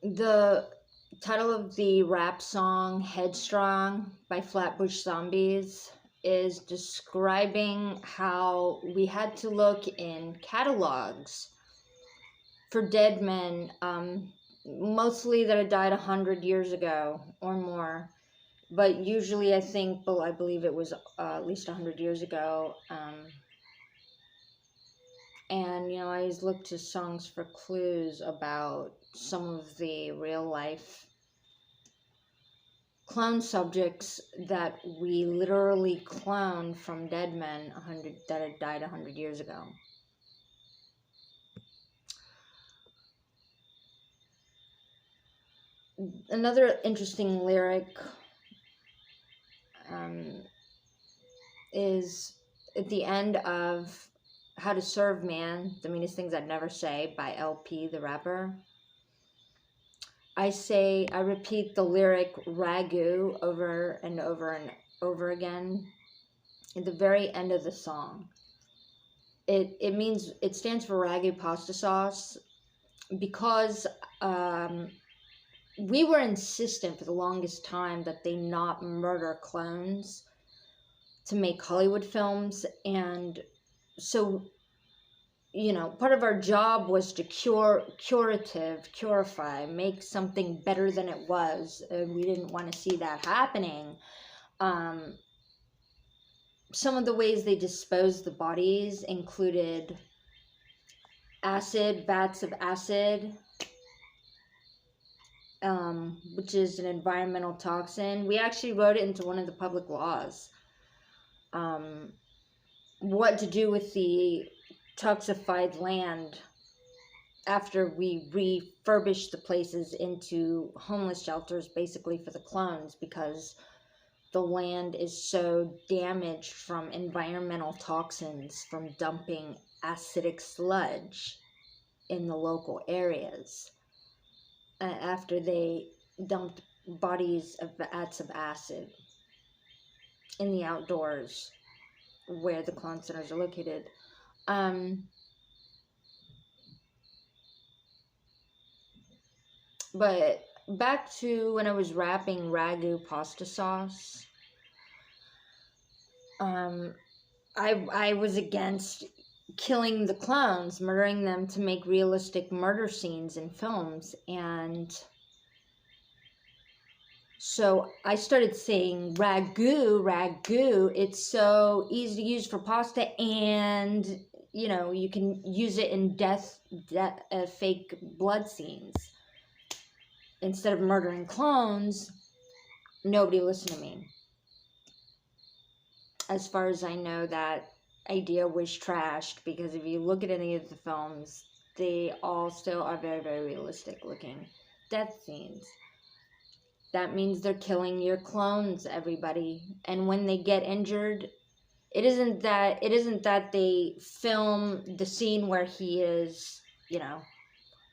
The title of the rap song Headstrong by Flatbush Zombies is describing how we had to look in catalogs for dead men, mostly that had died 100 years ago or more. But usually I believe it was at least 100 years ago. And, I always look to songs for clues about some of the real life clone subjects that we literally cloned from dead men that had died 100 years ago. Another interesting lyric is at the end of How to Serve Man, The Meanest Things I'd Never Say by LP, the rapper. I repeat the lyric ragu over and over and over again at the very end of the song. It stands for ragu pasta sauce because we were insistent for the longest time that they not murder clones to make Hollywood films. And so, part of our job was to curify, make something better than it was. And we didn't want to see that happening. Some of the ways they disposed the bodies included vats of acid, which is an environmental toxin. We actually wrote it into one of the public laws. What to do with the toxified land after we refurbished the places into homeless shelters, basically for the clones, because the land is so damaged from environmental toxins from dumping acidic sludge in the local areas after they dumped bodies of vats of acid in the outdoors where the clone centers are located. But back to when I was rapping ragu pasta sauce, I was against killing the clones, murdering them to make realistic murder scenes in films. And so I started saying ragu. It's so easy to use for pasta, and you can use it in fake blood scenes. Instead of murdering clones, nobody listened to me. As far as I know, that idea was trashed, because if you look at any of the films, they all still are very, very realistic looking death scenes. That means they're killing your clones, everybody. And when they get injured, it isn't that they film the scene where he is,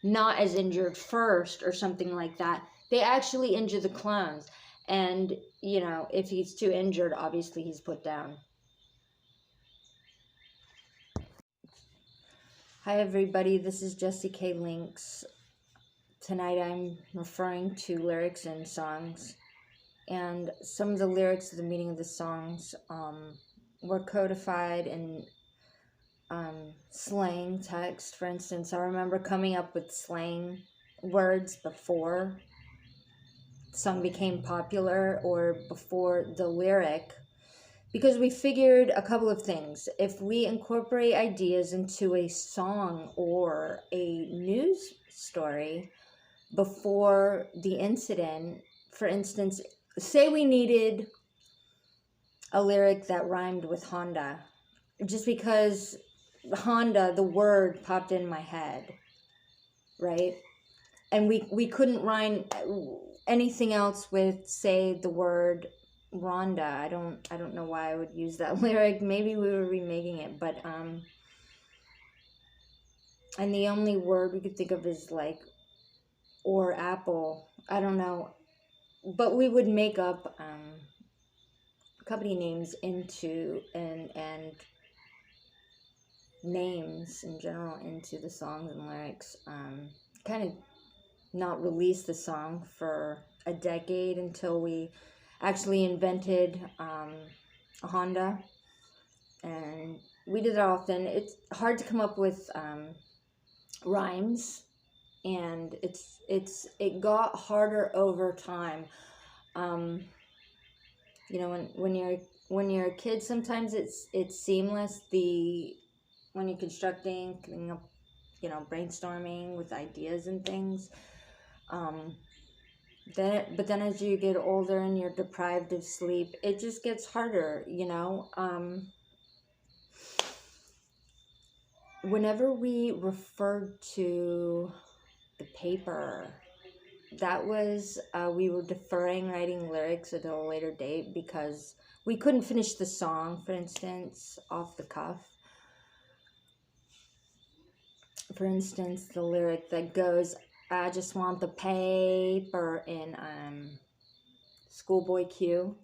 not as injured first or something like that. They actually injure the clones. And, if he's too injured, obviously he's put down. Hi everybody, this is JessieK Links. Tonight I'm referring to lyrics in songs. And some of the lyrics of the meaning of the songs were codified in slang text. For instance, I remember coming up with slang words before the song became popular or before the lyric, because we figured a couple of things. If we incorporate ideas into a song or a news story before the incident, for instance, say we needed a lyric that rhymed with Honda, just because Honda, the word, popped in my head, right? And we couldn't rhyme anything else with, say, the word Rhonda. I don't know why I would use that lyric. Maybe we were remaking it, but and the only word we could think of is like, or apple. I don't know, but we would make up company names into and names in general into the songs and lyrics, kind of not release the song for a decade until we actually invented a Honda, and we did it often. It's hard to come up with rhymes, and it got harder over time. Um, you know, when you're a kid, sometimes it's seamless. When you're constructing, coming up, brainstorming with ideas and things. Um, but then as you get older and you're deprived of sleep, it just gets harder. Whenever we referred to the paper, that was we were deferring writing lyrics until a later date because we couldn't finish the song, for instance, off the cuff. For instance, the lyric that goes, "I just want the paper" in Schoolboy Q.